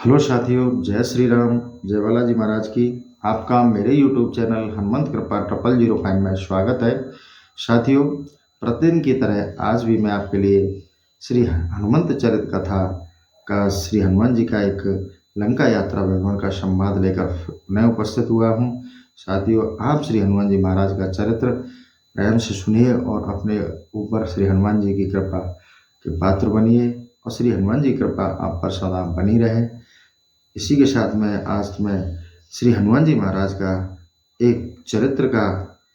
Hello साथियों, जय श्री राम, जय बालाजी महाराज की। आपका मेरे YouTube चैनल हनुमंत कृपा 0005 में स्वागत है। साथियों, प्रतिदिन की तरह आज भी मैं आपके लिए श्री हनुमंत चरित कथा का श्री हनुमान जी का एक लंका यात्रा विवरण का संवाद लेकर मैं उपस्थित हुआ हूँ। साथियों, आप श्री हनुमान जी महाराज का चरित्र प्रेम से सुनिए और अपने ऊपर श्री हनुमान जी की कृपा के पात्र बनिए और श्री हनुमान जी कृपा आप पर सदा बनी रहे। इसी के साथ मैं श्री हनुमान जी महाराज का एक चरित्र का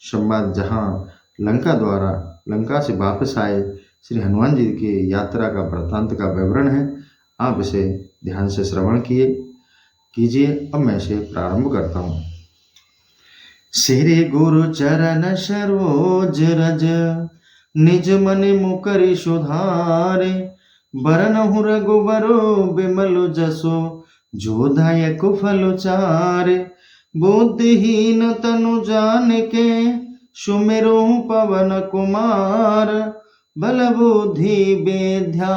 संवाद, जहाँ लंका से वापस आए श्री हनुमान जी की यात्रा का वृत्तांत का विवरण है। आप इसे ध्यान से श्रवण कीजिए। अब मैं इसे प्रारंभ करता हूँ। श्री गुरु चरण सरोज रज, निज मन मुकरि सुधारे, बरनहु रघुबरो बिमल जसो, जो दायक फल चारे। बुद्धिहीन तनु जानिके, सुमिरु पवन कुमार, बल बुद्धि विद्या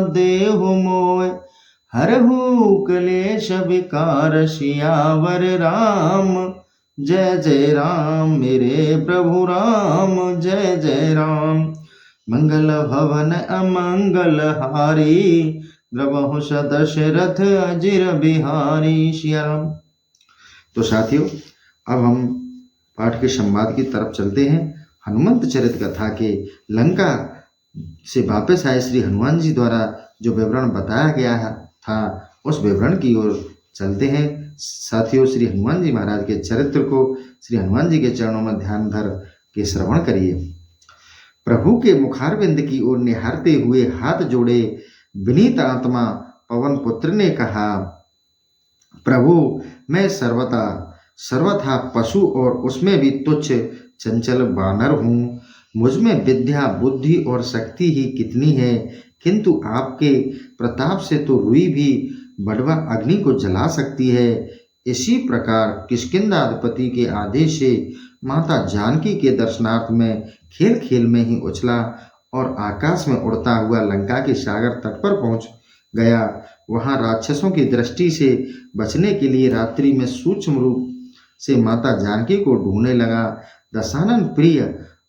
देहु मोय, हरहु क्लेश विकार। सियावर राम जय जय राम, मेरे प्रभु राम जय जय राम। मंगल भवन अमंगल हारी, द्रवहु दशरथ अजिर बिहारी। सिया राम। तो साथियों, अब हम पाठ के संवाद की तरफ चलते हैं। हनुमंत चरित कथा के लंका से वापस आए श्री हनुमान जी द्वारा जो विवरण बताया गया था, उस विवरण की ओर चलते हैं। साथियों, श्री हनुमान जी महाराज के चरित्र को श्री हनुमान जी के चरणों में ध्यान धर के श्रवण करिए। प्रभु के मुखारविंद की ओर निहारते हुए हाथ जोड़े विनीत आत्मा पवन पुत्र ने कहा, प्रभु, मैं सर्वथा पशु और उसमें भी तुच्छ चंचल बानर हूँ। मुझमें विद्या बुद्धि और शक्ति ही कितनी है, किंतु आपके प्रताप से तो रुई भी बड़वा अग्नि को जला सकती है। इसी प्रकार किष्किंधाधिपति के आदेश से माता जानकी के दर्शनार्थ में खेल खेल में ही उछला और आकाश में उड़ता हुआ लंका के सागर तट पर पहुंच गया। वहां राक्षसों की दृष्टि से बचने के लिए रात्रि में सूक्ष्म रूप से माता जानकी को ढूंढने लगा। दशानन प्रिय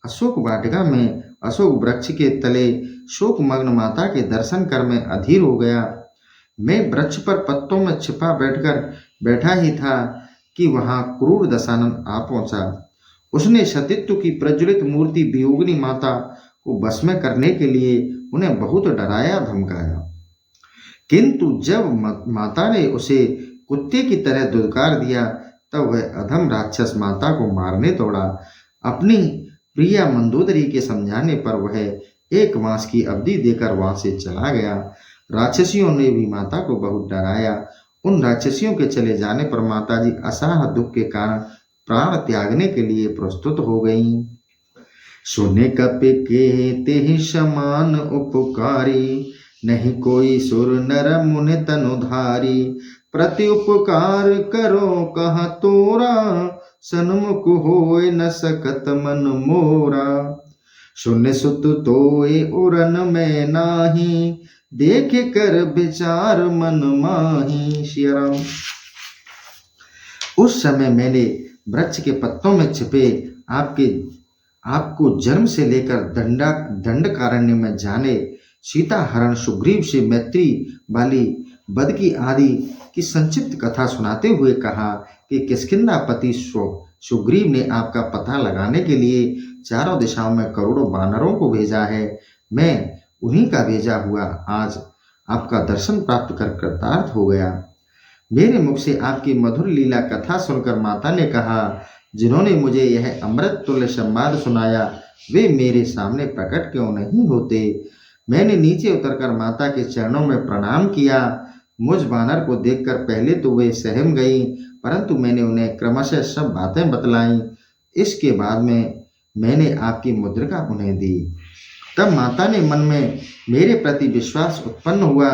अशोक वाटिका में अशोक वृक्ष के तले शोकमग्न माता के दर्शन कर मैं अधीर हो गया। मैं वृक्ष पर पत्तों में छिपा बैठा ही था कि वहां क्रूर दशानन आ पहुंचा। उसने सतीत्व की प्रज्वलित मूर्ति वियोगिनी माता को वश में करने के लिए उन्हें बहुत डराया धमकाया, किंतु जब माता ने उसे कुत्ते की तरह धुतकार दिया, तब वह अधम राक्षस माता को मारने दौड़ा। अपनी प्रिया मंदोदरी के समझाने पर वह 1 मास की अवधि देकर वहां से चला गया। राक्षसियों ने भी माता को बहुत डराया। उन राक्षसियों के चले जाने पर माताजी असाह दुख के कारण प्राण त्यागने के लिए प्रस्तुत हो गईं। सुने कपि के तेहि समान उपकारी, नहीं कोई सुर नर मुनि तनुधारी। प्रति उपकार करो कहा तोरा, सन्मुख होय न सकत मन मोरा। सुन सुत तोय उरन में नाही, देख कर विचार मन माही। सिया राम। उस समय मैंने वृक्ष के पत्तों में छिपे आपको जन्म से लेकर दंडकारण्य में जाने, सीता हरण सुग्रीव से मैत्री वाली बदकी आदि की संक्षिप्त कथा सुनाते हुए कहा कि किष्किंधापति सुग्रीव ने आपका पता लगाने के लिए चारों दिशाओं में करोड़ों वानरों को भेजा है। मैं उन्हीं का भेजा हुआ आज आपका दर्शन प्राप्त कर कृतार्थ हो गया। मेरे मुख से आपकी मधुर लीला कथा सुनकर माता ने कहा, जिन्होंने मुझे यह अमृत तुल्य संवाद सुनाया, वे मेरे सामने प्रकट क्यों नहीं होते। मैंने नीचे उतरकर माता के चरणों में प्रणाम किया। मुझ वानर को देखकर पहले तो वे सहम गई, परंतु मैंने उन्हें क्रमशः सब बातें बतलाई। इसके बाद में मैंने आपकी मुद्रिका उन्हें दी। तब माता ने मन में मेरे प्रति विश्वास उत्पन्न हुआ।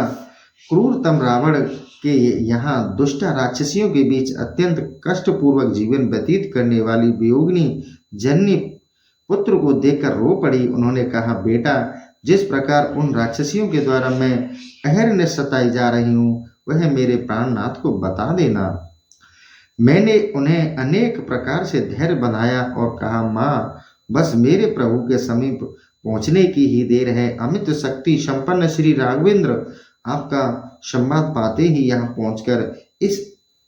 क्रूरतम रावण के यहाँ दुष्ट राक्षसियों के बीच अत्यंत कष्टपूर्वक जीवन व्यतीत करने वाली वियोगिनी जननी पुत्र को देखकर रो पड़ी। उन्होंने कहा, बेटा, जिस प्रकार उन राक्षसियों के द्वारा मैं अहरनिश सताई जा रही हूँ, वह मेरे प्राणनाथ को बता देना। मैंने उन्हें अनेक प्रकार से धैर्य बंधाया और कहा, माँ, बस मेरे प्रभु के समीप पहुंचने की ही देर है। अमित शक्ति संपन्न श्री राघवेंद्र आपका संवाद पाते ही यहाँ पहुंचकर इस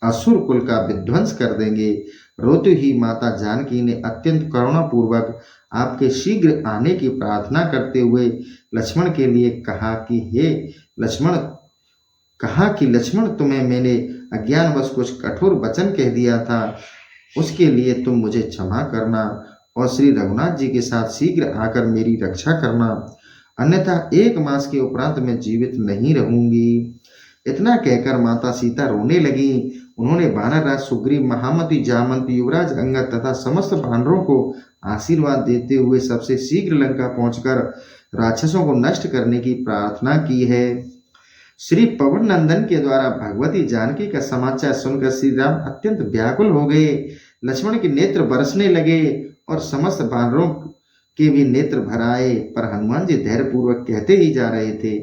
असुर कुल का विध्वंस कर देंगे। रोती ही माता जानकी ने अत्यंत करुणापूर्वक आपके शीघ्र आने की प्रार्थना करते हुए लक्ष्मण के लिए कहा कि लक्ष्मण तुम्हें मैंने अज्ञानवश कुछ कठोर वचन कह दिया था, उसके लिए तुम मुझे क्षमा करना और श्री रघुनाथ जी के साथ शीघ्र आकर मेरी रक्षा करना, अन्यथा 1 मास के उपरांत मैं जीवित नहीं रहूंगी। इतना कहकर माता सीता रोने लगी। उन्होंने वानरराज सुग्रीव, महामती जामंत, युवराज अंगद तथा समस्त वानरों को आशीर्वाद देते हुए सबसे शीघ्र लंका पहुंचकर राक्षसों को नष्ट करने की प्रार्थना की है। श्री पवन नंदन के द्वारा भगवती जानकी का समाचार सुनकर श्री राम अत्यंत व्याकुल हो गए। लक्ष्मण के नेत्र बरसने लगे और समस्त वानरों के भी नेत्र भर आए, पर हनुमान जी धैर्यपूर्वक कहते ही जा रहे थे,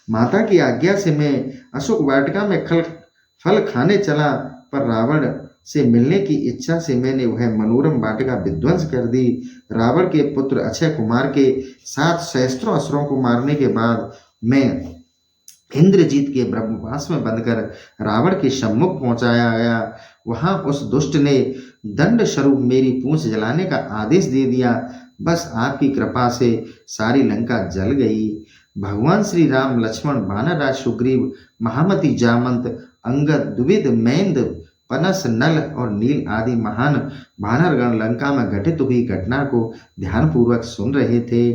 माता की आज्ञा से मैं अशोक वाटिका में फल खाने चला, पर रावण से मिलने की इच्छा से मैंने वह मनोरम वाटिका विध्वंस कर दी। रावण के पुत्र अक्षय कुमार के 7 सहस्त्रों असुरों को मारने के बाद मैं इंद्रजीत के ब्रह्मवास में बंधकर रावण के सम्मुख पहुंचाया गया। वहां उस दुष्ट ने दंड स्वरूप मेरी पूंछ जलाने का आदेश दे दिया। बस आपकी कृपा से सारी लंका जल गई। भगवान श्री राम, लक्ष्मण, वानरराज सुग्रीव, महामती जामंत, अंगद, द्विविद, मैंद, पनस, नल और नील आदि महान वानरगण लंका में घटित हुई घटना को ध्यानपूर्वक सुन रहे थे।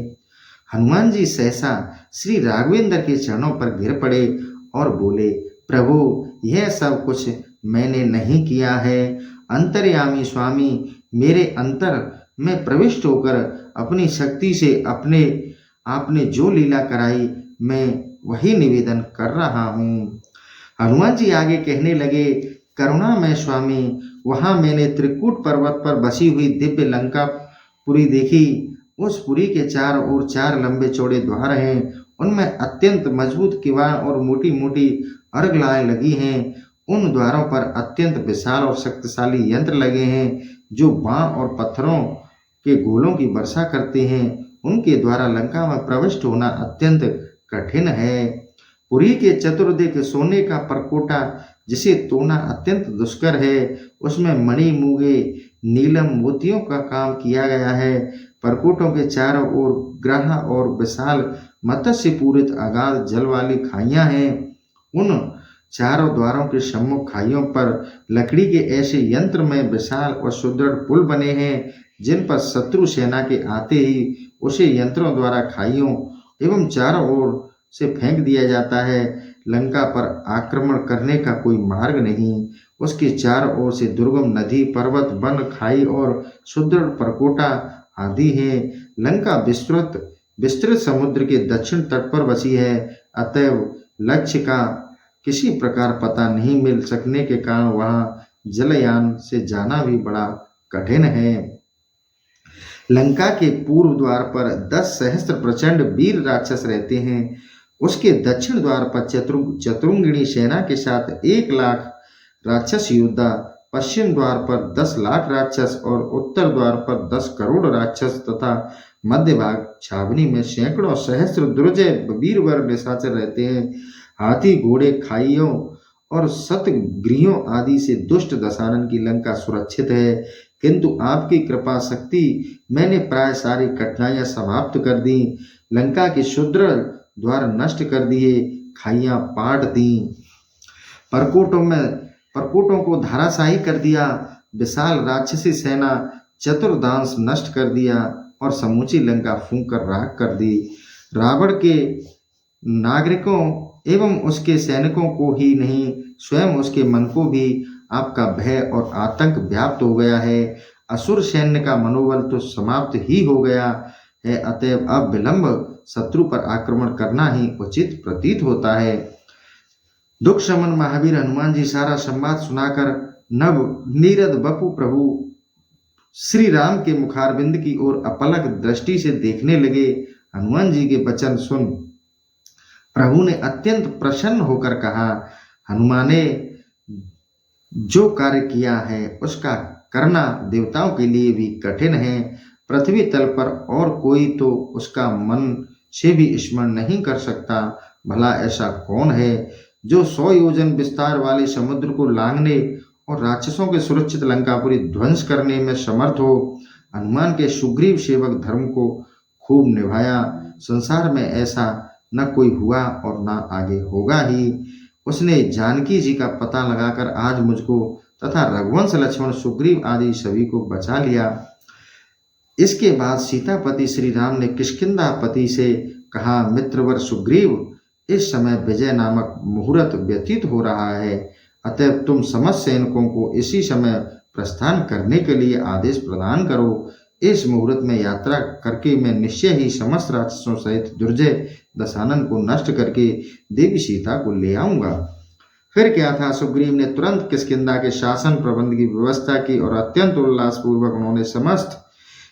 हनुमान जी सहसा श्री राघवेंद्र के चरणों पर गिर पड़े और बोले, प्रभु, यह सब कुछ मैंने नहीं किया है। अंतर्यामी स्वामी, मेरे अंतर में प्रविष्ट होकर अपनी शक्ति से आपने जो लीला कराई, मैं वही निवेदन कर रहा हूँ। हनुमान जी आगे कहने लगे, करुणा में स्वामी, वहां मैंने त्रिकूट पर्वत पर बसी हुई दिव्य लंका पुरी देखी। उस पुरी के चारों ओर 4 लंबे चौड़े द्वार हैं। उनमें अत्यंत मजबूत किवाड़ और मोटी मोटी अर्घलाएं लगी हैं। उन द्वारों पर अत्यंत विशाल और शक्तिशाली यंत्र लगे हैं जो बाण और पत्थरों के गोलों की वर्षा करते हैं। उनके द्वारा लंका में प्रविष्ट होना अत्यंत कठिन है। पुरी के चतुर्दिक सोने का परकोटा, जिसे तोड़ना अत्यंत दुष्कर है, उसमें मणि, मूंगे, नीलम, मोतियों का काम किया गया है। परकोटों के चारों ओर ग्रह और विशाल मत्स्य पूरित अगाध जल वाली खाइयां हैं। उन चारों द्वारों के सम्मुख खाइयों पर लकड़ी के ऐसे यंत्र में विशाल और सुदृढ़ पुल बने हैं, जिन पर शत्रु सेना के आते ही उसे यंत्रों द्वारा खाइयों एवं चारों ओर से फेंक दिया जाता है। लंका पर आक्रमण करने का कोई मार्ग नहीं। उसके चारों ओर से दुर्गम नदी, पर्वत, वन, खाई और सुदृढ़ परकोटा आदि है। लंका विस्तृत समुद्र के दक्षिण तट पर बसी है। अतएव लक्ष्य का किसी प्रकार पता नहीं मिल सकने के कारण वहां जलयान से जाना भी बड़ा कठिन है। लंका के पूर्व द्वार पर 10 सहस्त्र प्रचंड वीर राक्षस रहते हैं। उसके दक्षिण द्वार पर चतुरंगिणी सेना के साथ 1 लाख राक्षस योद्धा, पश्चिम द्वार पर 10 लाख राक्षस और उत्तर द्वार पर 10 करोड़ राक्षस तथा मध्य भाग छावनी में सैकड़ों सहस्त्र दुर्जय वीरवर निशाचर रहते हैं। हाथी, घोड़े, खाइयों और सतगृहों आदि से दुष्ट दशानन की लंका सुरक्षित है, किंतु आपकी कृपा शक्ति मैंने प्राय सारी कठिनाइयां समाप्त कर दी। लंका के सुदृढ़ द्वार नष्ट कर दिए, खाइयां पाट दी, परकोटों को धराशायी कर दिया, विशाल राक्षसी सेना चतुर्दांश नष्ट कर दिया और समूची लंका फूंक कर राख कर दी। रावण के नागरिकों एवं उसके सैनिकों को ही नहीं, स्वयं उसके मन को भी आपका भय और आतंक व्याप्त हो गया है। असुर सैन्य का मनोबल तो समाप्त ही हो गया है। अतएव अब विलंब शत्रु पर आक्रमण करना ही उचित प्रतीत होता है। दुख शमन महावीर हनुमान जी सारा संवाद सुनाकर नव नीरद बपु प्रभु श्री राम के मुखारविंद की ओर अपलक दृष्टि से देखने लगे। हनुमान जी के वचन सुन प्रभु ने अत्यंत प्रसन्न होकर कहा, हनुमान ने जो कार्य किया है उसका करना देवताओं के लिए भी कठिन है। पृथ्वी तल पर और कोई तो उसका मन से भी स्मरण नहीं कर सकता। भला ऐसा कौन है जो 100 योजन विस्तार वाले समुद्र को लांघने और राक्षसों के सुरक्षित लंकापुरी ध्वंस करने में समर्थ हो। हनुमान के सुग्रीव सेवक धर्म को खूब निभाया। संसार में ऐसा न कोई हुआ और न आगे होगा ही। उसने जानकी जी का पता लगाकर आज मुझको तथा रघुवंश लक्ष्मण सुग्रीव आदि सभी को बचा लिया। इसके बाद सीतापति श्री राम ने किष्किंधापति से कहा, मित्रवर सुग्रीव, इस समय विजय नामक मुहूर्त व्यतीत हो रहा है, अतः तुम समस्त सैनिकों को इसी समय प्रस्थान करने के लिए आदेश प्रदान करो। इस मुहूर्त में यात्रा करके मैं निश्चय ही समस्त राक्षसों सहित दुर्जय दशानन को नष्ट करके देवी सीता को ले आऊंगा। फिर क्या था, सुग्रीव ने तुरंत किष्किंधा के शासन प्रबंध की व्यवस्था की और अत्यंत उल्लासपूर्वक उन्होंने समस्त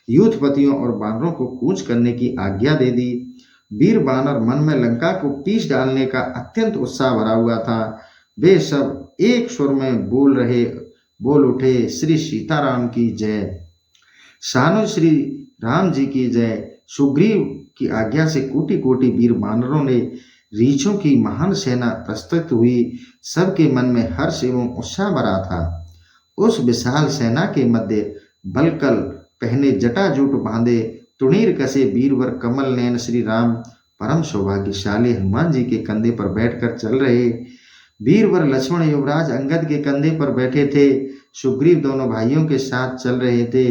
यूथपतियों और बानरों को कूच करने की आज्ञा दे दी। वीर बानर मन में लंका को पीस डालने का अत्यंत उत्साह भरा हुआ था। वे सब एक सुर में बोल उठे, श्री सीताराम की जय, सानु श्री राम जी की जय। सुग्रीव की आज्ञा से कोटि कोटि वीर बानरों ने रीछों की महान सेना प्रस्तुत हुई। सबके मन में हर्ष एवं उत्साह भरा था। उस विशाल सेना के मध्य बलकल पहने जटाजूट बांधे तुणीर कसे वीरवर कमल नयन श्री राम परम सौभाग्यशाली हनुमान जी के कंधे पर बैठकर चल रहे। वीरवर लक्ष्मण युवराज अंगद के कंधे पर बैठे थे। सुग्रीव दोनों भाइयों के साथ चल रहे थे।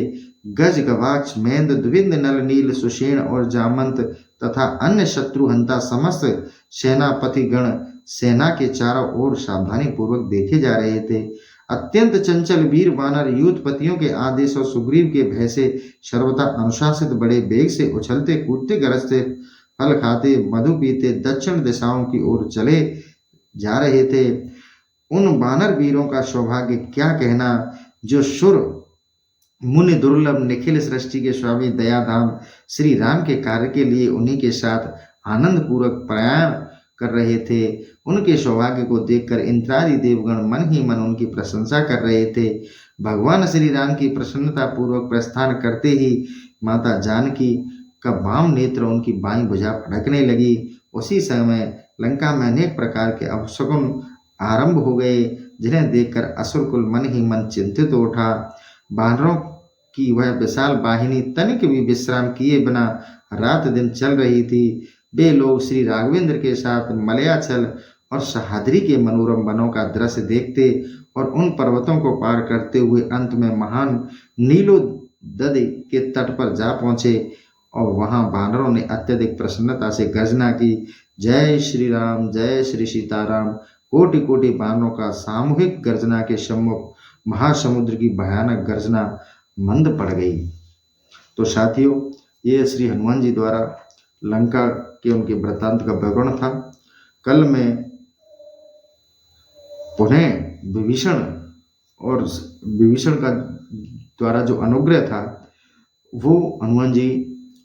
गज गवाक्ष मेंद द्विंद नल नील सुषेण और जामंत तथा अन्य शत्रुहंता समस्त सेनापति गण सेना के चारों ओर सावधानी पूर्वक देखे जा रहे थे। अत्यंत चंचल वीर बानर यूथपतियों के आदेश और सुग्रीव के भय से सर्वथा अनुशासित बड़े वेग से उछलते कूदते गरजते फल खाते मधु पीते दक्षिण दिशाओं की ओर चले जा रहे थे। उन बानर वीरों का सौभाग्य क्या कहना, जो सुर मुनि दुर्लभ निखिल सृष्टि के स्वामी दयाधाम श्री राम के कार्य के लिए उन्हीं के साथ आनंद पूर्वक प्रयाण कर रहे थे। उनके सौभाग्य को देखकर इंद्रादि देवगण मन ही मन उनकी प्रशंसा कर रहे थे। भगवान श्री राम की प्रसन्नता पूर्वक प्रस्थान करते ही माता जानकी का वाम नेत्र उनकी बाईं भुजा फड़कने लगी। उसी समय लंका में अनेक प्रकार के अपशकुन आरंभ हो गए, जिन्हें देखकर असुरकुल मन ही मन चिंतित उठा। बानरों की वह विशाल वाहिनी तनिक भी विश्राम किए बिना रात दिन चल रही थी। वे लोग श्री राघवेंद्र के साथ मलयाचल और सहाद्री के मनोरम वनों का दृश्य देखते और उन पर्वतों को पार करते हुए अंत में महान नीलोदधि के तट पर जा पहुंचे और वहां बानरों ने अत्यधिक प्रसन्नता से गर्जना की, जय श्री राम, जय श्री सीताराम। कोटि कोटि बानरों का सामूहिक गर्जना के सम्मुख महासमुद्र की भयानक गर्जना मंद पड़ गई। तो साथियों, ये श्री हनुमान जी द्वारा लंका के उनके वृत्तांत का विवरण था। कल मैं पुनः विभीषण का द्वारा जो अनुग्रह था वो हनुमान जी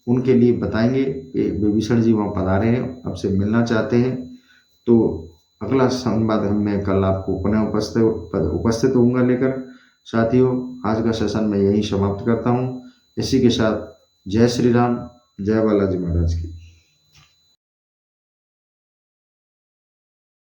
उनके लिए बताएंगे कि विभीषण जी वहाँ पधारे हैं, आपसे मिलना चाहते हैं। तो अगला संवाद मैं कल आपको पुनः उपस्थित होऊंगा लेकर। साथियों, आज का सेशन मैं यहीं समाप्त करता हूँ। इसी के साथ जय श्री राम, जय बालाजी महाराज की।